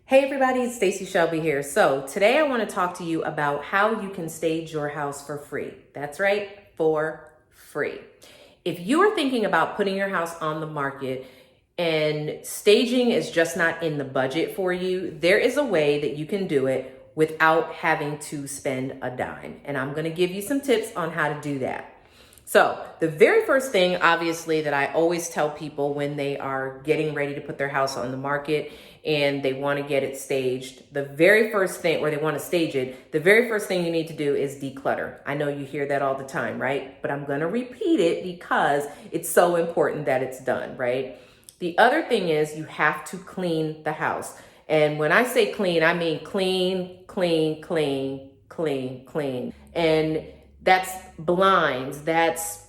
Hey everybody, it's Stacey Shelby here. So today I want to talk to you about how you can stage your house for free. That's right, for free. If you are thinking about putting your house on the market and staging is just not in the budget for you, there is a way that you can do it without having to spend a dime. And I'm going to give you some tips on how to do that. So the very first thing, obviously, that I always tell people when they are getting ready to put their house on the market and they want to get it staged, the very first thing, or they want to stage it, the very first thing you need to do is declutter. I know you hear that all the time, right? But I'm going to repeat it because it's so important that it's done, right? The other thing is you have to clean the house. And when I say clean, I mean clean, clean, clean, clean, clean. And that's blinds, that's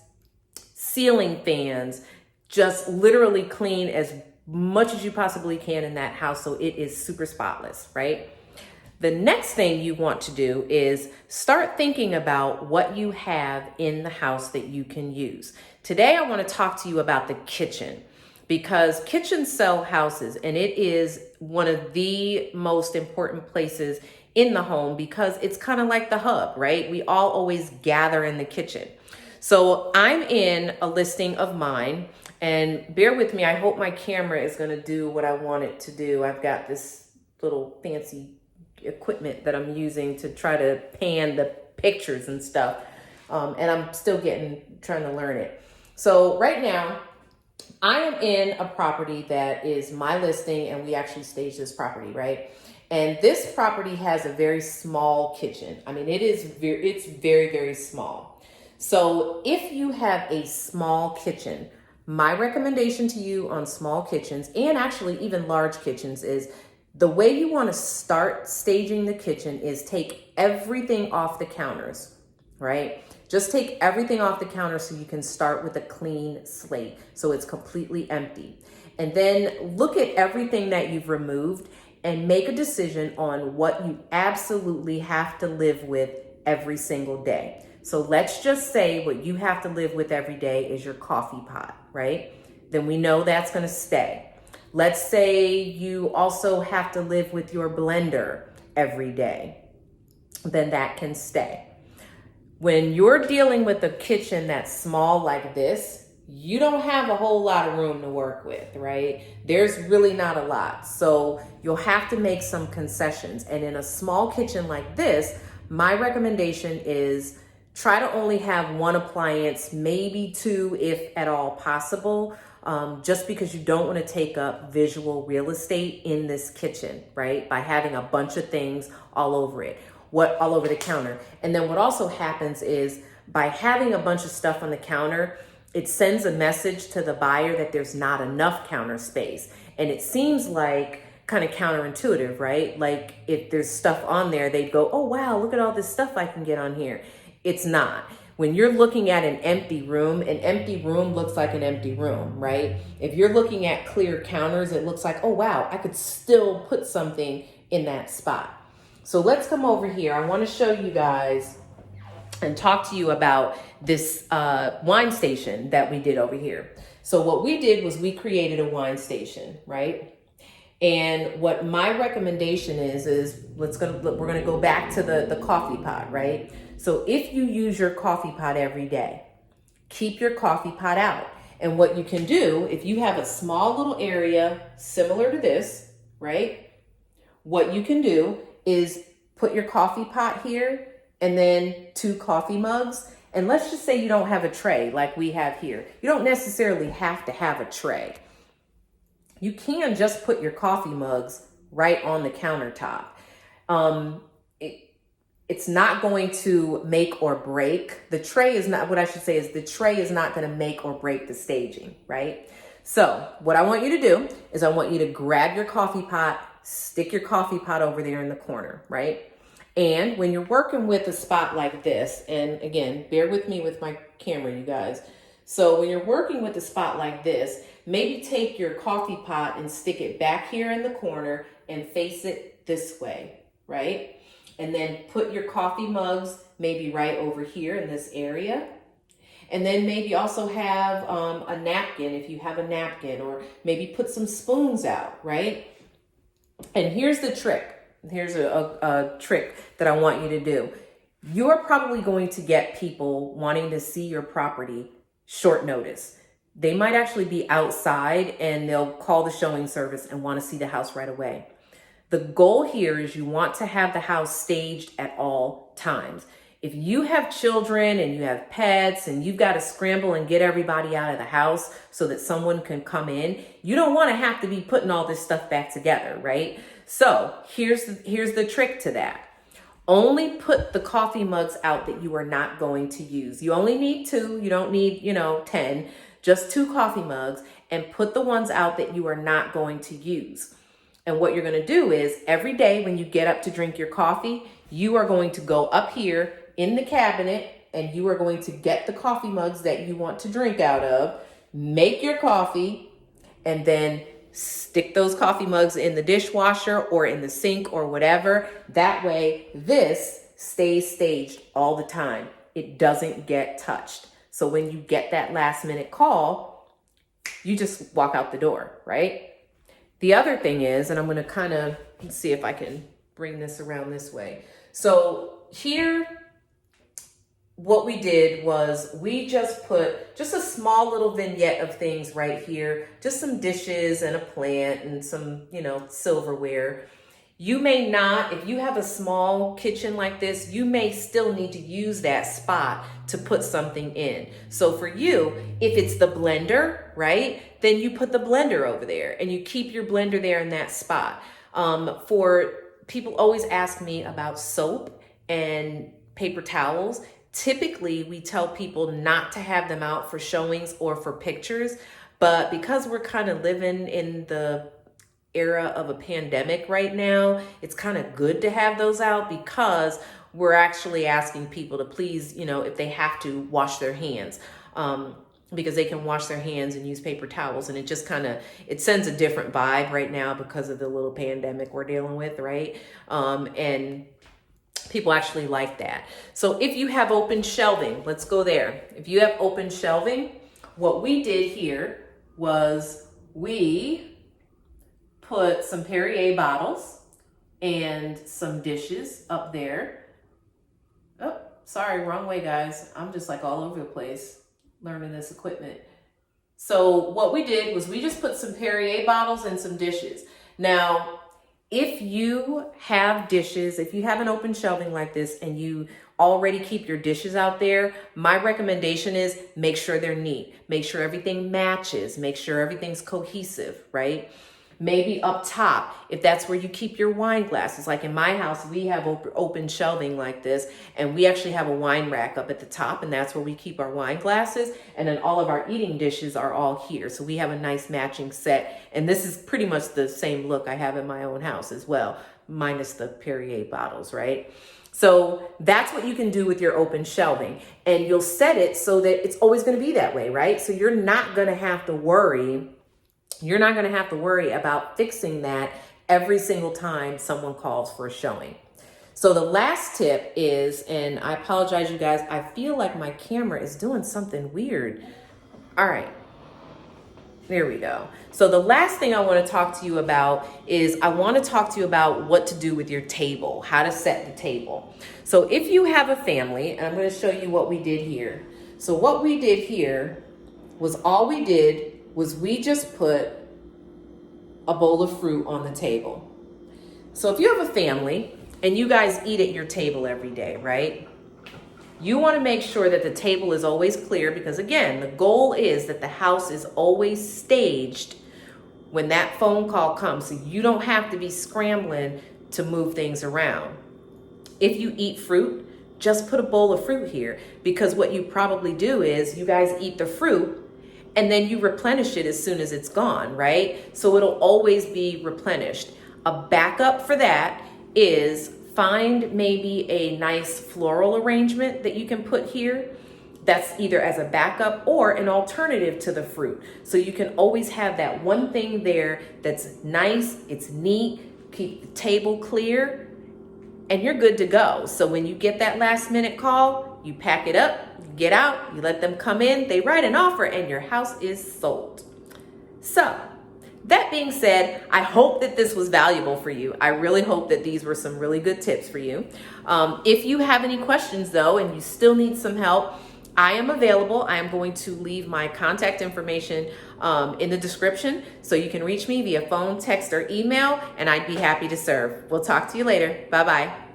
ceiling fans, just literally clean as much as you possibly can in that house so it is super spotless, right? The next thing you want to do is start thinking about what you have in the house that you can use. Today, I want to talk to you about the kitchen because kitchens sell houses and it is one of the most important places in the home because it's kind of like the hub, right? We all always gather in the kitchen. So I'm in a listing of mine, and bear with me. I hope my camera is going to do what I want it to do. I've got this little fancy equipment that I'm using to try to pan the pictures and stuff. And I'm still trying to learn it. So right now I am in a property that is my listing, and we actually staged this property, right? And this property has a very small kitchen. I mean, it's very, very small. So if you have a small kitchen, my recommendation to you on small kitchens and actually even large kitchens is the way you want to start staging the kitchen is take everything off the counters, right? Just take everything off the counter so you can start with a clean slate. So it's completely empty. And then look at everything that you've removed and make a decision on what you absolutely have to live with every single day. So let's just say what you have to live with every day is your coffee pot, right? Then we know that's going to stay. Let's say you also have to live with your blender every day. Then that can stay. When you're dealing with a kitchen that's small like this, you don't have a whole lot of room to work with, right? There's really not a lot. So you'll have to make some concessions. And in a small kitchen like this, my recommendation is try to only have one appliance, maybe two, if at all possible, just because you don't want to take up visual real estate in this kitchen, right? By having a bunch of things all over it, all over the counter. And then what also happens is by having a bunch of stuff on the counter, it sends a message to the buyer that there's not enough counter space. And it seems like kind of counterintuitive, right? Like if there's stuff on there, they'd go, oh, wow, look at all this stuff I can get on here. It's not. When you're looking at an empty room looks like an empty room, right? If you're looking at clear counters, it looks like, oh, wow, I could still put something in that spot. So let's come over here. I want to show you guys and talk to you about this wine station that we did over here. So what we did was we created a wine station, right? And what my recommendation is we're gonna go back to the coffee pot, right? So if you use your coffee pot every day, keep your coffee pot out. And what you can do, if you have a small little area similar to this, right? What you can do is put your coffee pot here and then 2 coffee mugs. And let's just say you don't have a tray like we have here. You don't necessarily have to have a tray. You can just put your coffee mugs right on the countertop. It's not going to make or break. The tray is not, what I should say is the tray is not going to make or break the staging, right? So what I want you to do is I want you to grab your coffee pot, stick your coffee pot over there in the corner, right? And when you're working with a spot like this, and again, bear with me with my camera, you guys. So when you're working with a spot like this, maybe take your coffee pot and stick it back here in the corner and face it this way, right? And then put your coffee mugs maybe right over here in this area. And then maybe also have a napkin if you have a napkin, or maybe put some spoons out, right? And here's the trick. Here's a trick that I want you to do. You're probably going to get people wanting to see your property short notice. They might actually be outside and they'll call the showing service and want to see the house right away. The goal here is you want to have the house staged at all times. If you have children and you have pets and you've got to scramble and get everybody out of the house so that someone can come in, you don't want to have to be putting all this stuff back together, right? So here's the trick to that. Only put the coffee mugs out that you are not going to use. You only need 2. You don't need, 10. Just 2 coffee mugs, and put the ones out that you are not going to use. And what you're going to do is every day when you get up to drink your coffee, you are going to go up here in the cabinet and you are going to get the coffee mugs that you want to drink out of, make your coffee, and then stick those coffee mugs in the dishwasher or in the sink or whatever. That way, this stays staged all the time. It doesn't get touched. So when you get that last minute call, you just walk out the door, right? The other thing is, and I'm going to kind of see if I can bring this around this way. So here, what we did was we just put just a small little vignette of things right here, just some dishes and a plant and some, silverware. You may not, if you have a small kitchen like this, you may still need to use that spot to put something in. So for you, if it's the blender, right, then you put the blender over there and you keep your blender there in that spot. For people always ask me about soap and paper towels. Typically, we tell people not to have them out for showings or for pictures, but because we're kind of living in the era of a pandemic right now, it's kind of good to have those out because we're actually asking people to please, if they have to, wash their hands, because they can wash their hands and use paper towels. And it just it sends a different vibe right now because of the little pandemic we're dealing with, right? And people actually like that. So if you have open shelving, let's go there. If you have open shelving, what we did here was we put some Perrier bottles and some dishes up there. Oh, sorry, wrong way, guys. I'm just like all over the place learning this equipment. So what we did was we just put some Perrier bottles and some dishes. Now, if you have dishes, if you have an open shelving like this and you already keep your dishes out there, my recommendation is make sure they're neat. Make sure everything matches. Make sure everything's cohesive, right? Maybe up top, if that's where you keep your wine glasses. Like in my house, we have open shelving like this, and we actually have a wine rack up at the top, and that's where we keep our wine glasses. And then all of our eating dishes are all here. So we have a nice matching set. And this is pretty much the same look I have in my own house as well, minus the Perrier bottles, right? So that's what you can do with your open shelving. And you'll set it so that it's always going to be that way, right? So you're not going to have to worry. You're not going to have to worry about fixing that every single time someone calls for a showing. So the last tip is, and I apologize, you guys, I feel like my camera is doing something weird. All right, there we go. So the last thing I want to talk to you about is I want to talk to you about what to do with your table, how to set the table. So if you have a family, and I'm going to show you what we did here. So what we did here was we just put a bowl of fruit on the table. So if you have a family and you guys eat at your table every day, right? You want to make sure that the table is always clear because, again, the goal is that the house is always staged when that phone call comes. So you don't have to be scrambling to move things around. If you eat fruit, just put a bowl of fruit here because what you probably do is you guys eat the fruit and then you replenish it as soon as it's gone, right? So it'll always be replenished. A backup for that is find maybe a nice floral arrangement that you can put here. That's either as a backup or an alternative to the fruit. So you can always have that one thing there that's nice, it's neat, keep the table clear, and you're good to go. So when you get that last minute call, you pack it up, you get out, you let them come in, they write an offer, and your house is sold. So That being said, I hope that this was valuable for you. I really hope that these were some really good tips for you. If you have any questions though, and you still need some help, I am available. I am going to leave my contact information in the description so you can reach me via phone, text, or email, and I'd be happy to serve. We'll talk to you later. Bye-bye.